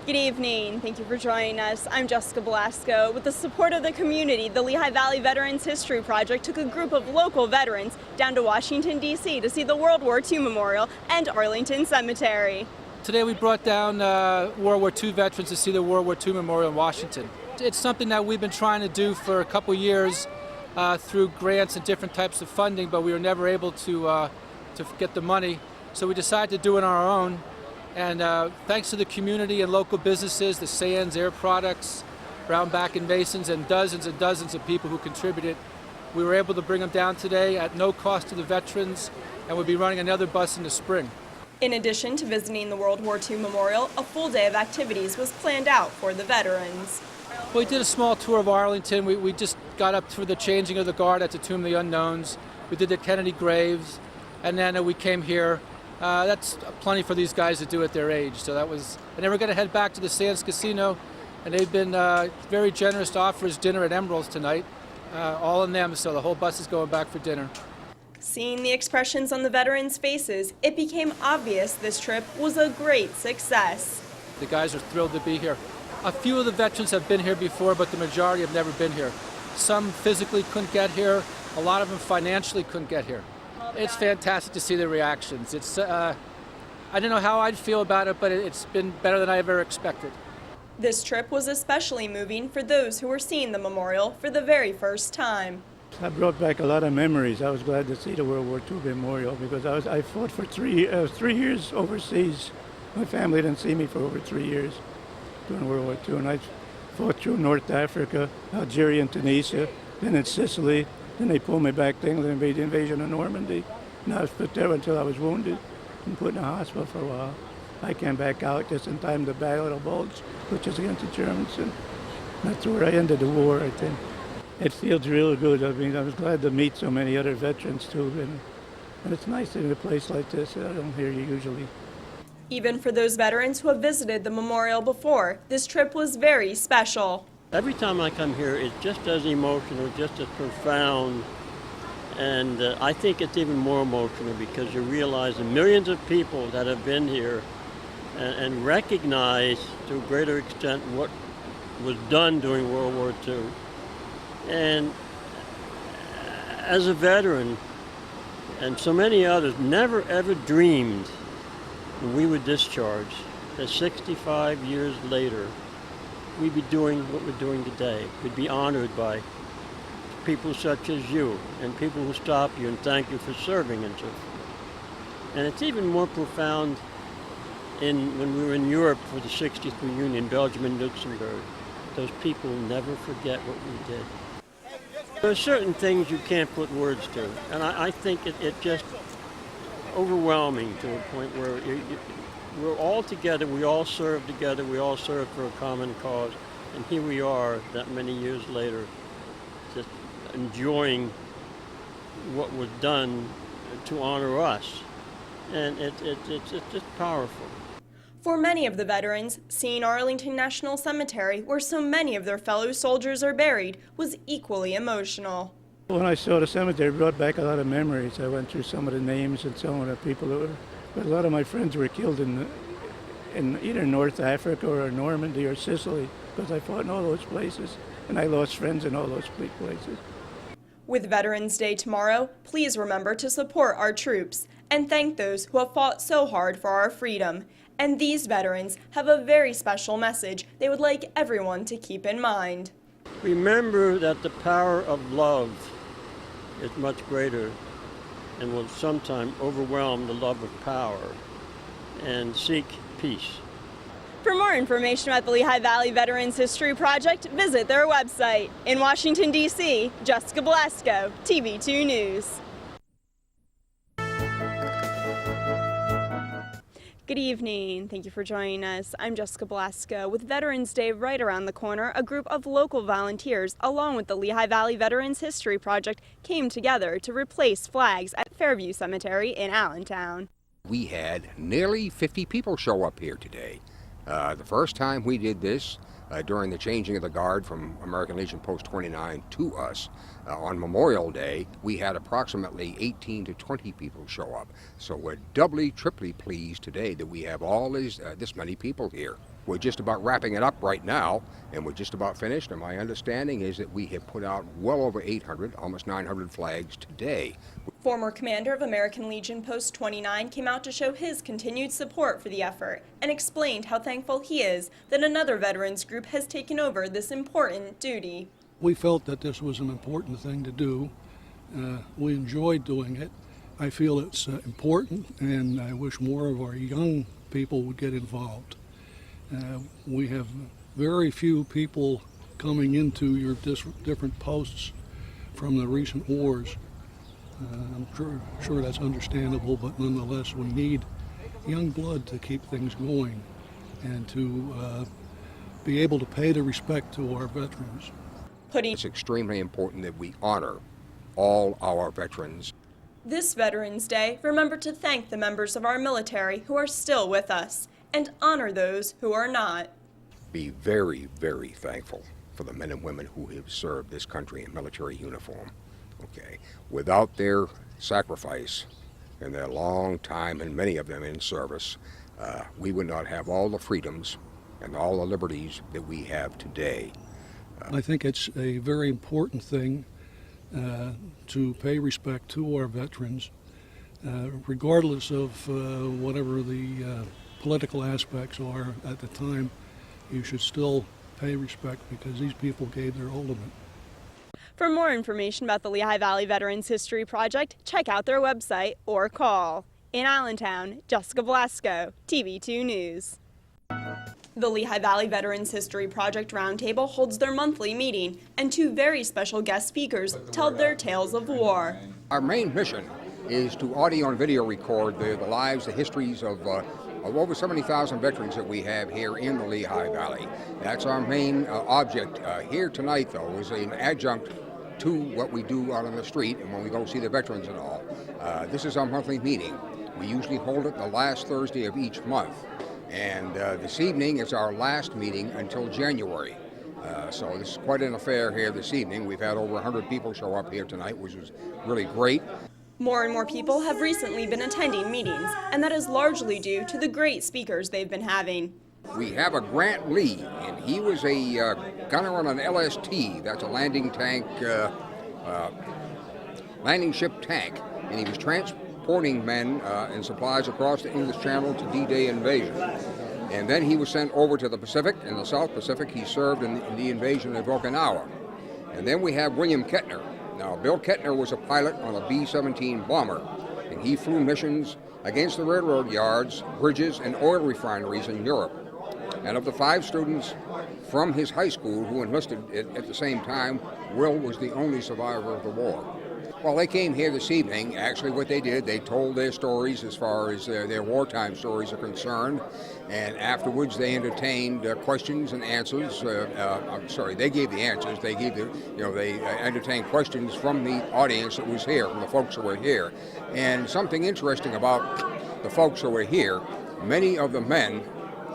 Good evening. Thank you for joining us. I'm Jessica Blasco. With the support of the community, the Lehigh Valley Veterans History Project took a group of local veterans down to Washington, D.C. to see the World War II Memorial and Arlington Cemetery. Today we brought down World War II veterans to see the World War II Memorial in Washington. It's something that we've been trying to do for a couple years through grants and different types of funding, but we were never able to get the money. So we decided to do it on our own. And thanks to the community and local businesses, the Sands, Air Products, Brownback and Masons, and dozens of people who contributed, we were able to bring them down today at no cost to the veterans, and we'll be running another bus in the spring. In addition to visiting the World War II Memorial, a full day of activities was planned out for the veterans. Well, we did a small tour of Arlington. We just got up through the changing of the guard at the Tomb of the Unknowns. We did the Kennedy graves, and then we came here. That's plenty for these guys to do at their age. So that was, and then we're going to head back to the Sands Casino, and they've been very generous to offer us dinner at Emerald's tonight, all in them. So the whole bus is going back for dinner. Seeing the expressions on the veterans' faces, it became obvious this trip was a great success. The guys are thrilled to be here. A few of the veterans have been here before, but the majority have never been here. Some physically couldn't get here. A lot of them financially couldn't get here. It's fantastic to see the reactions. I didn't know how I'd feel about it, but it's been better than I ever expected. This trip was especially moving for those who were seeing the memorial for the very first time. I brought back a lot of memories. I was glad to see the World War II Memorial because I fought for 3 years overseas. My family didn't see me for over 3 years during World War II, and I fought through North Africa, Algeria, and Tunisia, then in Sicily. Then they pulled me back to England, the invasion of Normandy. And I was put there until I was wounded and put in a hospital for a while. I came back out just in time to battle the Bulge, which is against the Germans, and that's where I ended the war, I think. It feels real good. I mean, I was glad to meet so many other veterans, too, and it's nice in a place like this. I don't hear you usually. Even for those veterans who have visited the memorial before, this trip was very special. Every time I come here, it's just as emotional, just as profound, and I think it's even more emotional because you realize the millions of people that have been here and recognize to a greater extent what was done during World War II. And as a veteran, and so many others, never ever dreamed when we would discharge that 65 years later, we'd be doing what we're doing today. We'd be honored by people such as you and people who stop you and thank you for serving and so forth. And it's even more profound when we were in Europe for the 60th reunion, Belgium and Luxembourg. Those people never forget what we did. There are certain things you can't put words to, and I think it's just overwhelming to a point where we're all together, we all serve together, we all serve for a common cause, and here we are that many years later, just enjoying what was done to honor us, and it's just powerful. For many of the veterans, seeing Arlington National Cemetery, where so many of their fellow soldiers are buried, was equally emotional. When I saw the cemetery, it brought back a lot of memories. I went through some of the names and some of the people that were, but a lot of my friends were killed in either North Africa or Normandy or Sicily, because I fought in all those places, and I lost friends in all those places. With Veterans Day tomorrow, please remember to support our troops and thank those who have fought so hard for our freedom. And these veterans have a very special message they would like everyone to keep in mind. Remember that the power of love is much greater and will sometime overwhelm the love of power, and seek peace. For more information about the Lehigh Valley Veterans History Project, visit their website. In Washington, D.C., Jessica Blasco, TV2 News. Good evening. Thank you for joining us. I'm Jessica Blasco. With Veterans Day right around the corner, a group of local volunteers, along with the Lehigh Valley Veterans History Project, came together to replace flags at Fairview Cemetery in Allentown. We had nearly 50 people show up here today. The first time we did this during the changing of the guard from American Legion Post 29 to us on Memorial Day, we had approximately 18 to 20 people show up. So we're doubly, triply pleased today that we have all this many people here. We're just about wrapping it up right now, and we're just about finished, and my understanding is that we have put out well over 800, almost 900 flags today. Former commander of American Legion Post 29 came out to show his continued support for the effort and explained how thankful he is that another veterans group has taken over this important duty. We felt that this was an important thing to do. We enjoyed doing it. I feel it's important, and I wish more of our young people would get involved. We have very few people coming into your different posts from the recent wars. I'm sure that's understandable, but nonetheless we need young blood to keep things going and to be able to pay the respect to our veterans. It's extremely important that we honor all our veterans. This Veterans Day, remember to thank the members of our military who are still with us and honor those who are not. Be very, very thankful for the men and women who have served this country in military uniform. Okay, without their sacrifice and their long time, and many of them in service, we would not have all the freedoms and all the liberties that we have today. I think it's a very important thing to pay respect to our veterans, regardless of whatever the political aspects are at the time. You should still pay respect because these people gave their ultimate. For more information about the Lehigh Valley Veterans History Project, check out their website or call. In Allentown, Jessica Blasco, TV2 News. The Lehigh Valley Veterans History Project Roundtable holds their monthly meeting, and two very special guest speakers tell their tales of war. Our main mission is to audio and video record the lives, the histories of over 70,000 veterans that we have here in the Lehigh Valley. That's our main object. Here tonight, though, is an adjunct to what we do out on the street and when we go see the veterans and all. This is our monthly meeting. We usually hold it the last Thursday of each month. And this evening is our last meeting until January. So this is quite an affair here this evening. We've had over 100 people show up here tonight, which is really great. More and more people have recently been attending meetings, and that is largely due to the great speakers they've been having. We have a Grant Lee, and he was a gunner on an LST. That's a landing ship tank, and he was transporting men and supplies across the English Channel to D-Day invasion. And then he was sent over to the Pacific. In the South Pacific, he served in the invasion of Okinawa. And then we have William Kettner. Now, Bill Kettner was a pilot on a B-17 bomber, and he flew missions against the railroad yards, bridges, and oil refineries in Europe. And of the 5 students from his high school who enlisted at the same time, Will was the only survivor of the war. Well, they came here this evening. Actually, what they did, they told their stories as far as their wartime stories are concerned, and afterwards they entertained questions and answers. I'm sorry, they gave the answers. They gave they entertained questions from the audience that was here, from the folks who were here. And something interesting about the folks who were here, many of the men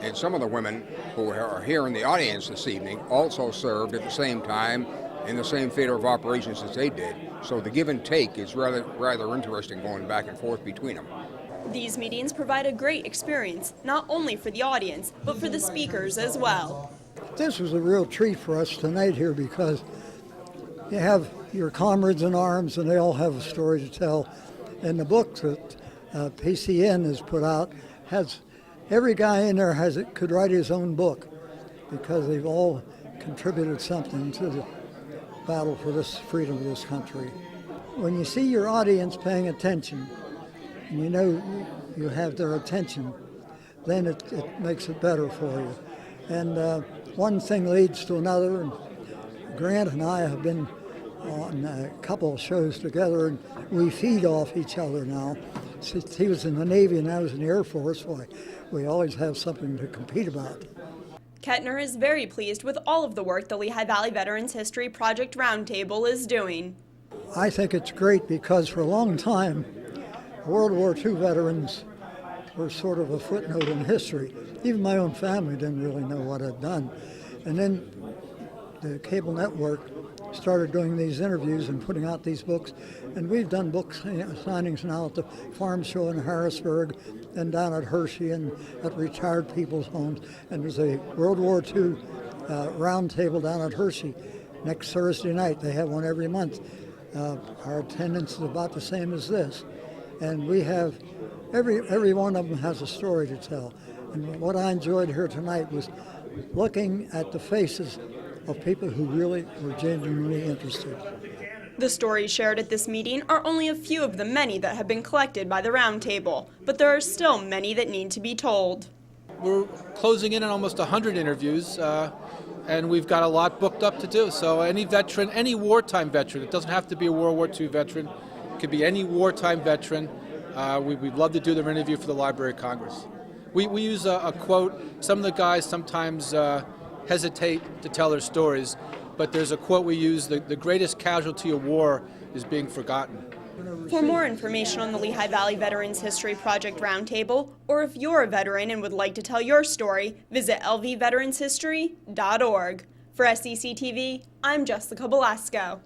and some of the women who are here in the audience this evening also served at the same time in the same theater of operations as they did. So the give and take is rather interesting going back and forth between them. These meetings provide a great experience, not only for the audience, but for the speakers as well. This was a real treat for us tonight here because you have your comrades in arms and they all have a story to tell. And the book that PCN has put out has every guy in there could write his own book because they've all contributed something to the battle for this freedom of this country. When you see your audience paying attention, and you know you have their attention, then it makes it better for you. And one thing leads to another, and Grant and I have been on a couple of shows together, and we feed off each other now. Since he was in the Navy and I was in the Air Force, we always have something to compete about. Kettner is very pleased with all of the work the Lehigh Valley Veterans History Project Roundtable is doing. I think it's great because for a long time, World War II veterans were sort of a footnote in history. Even my own family didn't really know what I'd done. And then the cable network started doing these interviews and putting out these books. And we've done book signings now at the Farm Show in Harrisburg and down at Hershey and at retired people's homes. And there's a World War II round table down at Hershey next Thursday night. They have one every month. Our attendance is about the same as this. And we have, every one of them has a story to tell. And what I enjoyed here tonight was looking at the faces of people who really were genuinely interested. The stories shared at this meeting are only a few of the many that have been collected by the roundtable, but there are still many that need to be told. We're closing in on almost 100 interviews, and we've got a lot booked up to do. So any veteran, any wartime veteran, it doesn't have to be a World War II veteran, it could be any wartime veteran. We'd love to do their interview for the Library of Congress. We use a quote. Some of the guys sometimes hesitate to tell their stories, but there's a quote we use: the greatest casualty of war is being forgotten. For more information on the Lehigh Valley Veterans History Project Roundtable, or if you're a veteran and would like to tell your story, visit lvveteranshistory.org. For SEC TV, I'm Jessica Belasco.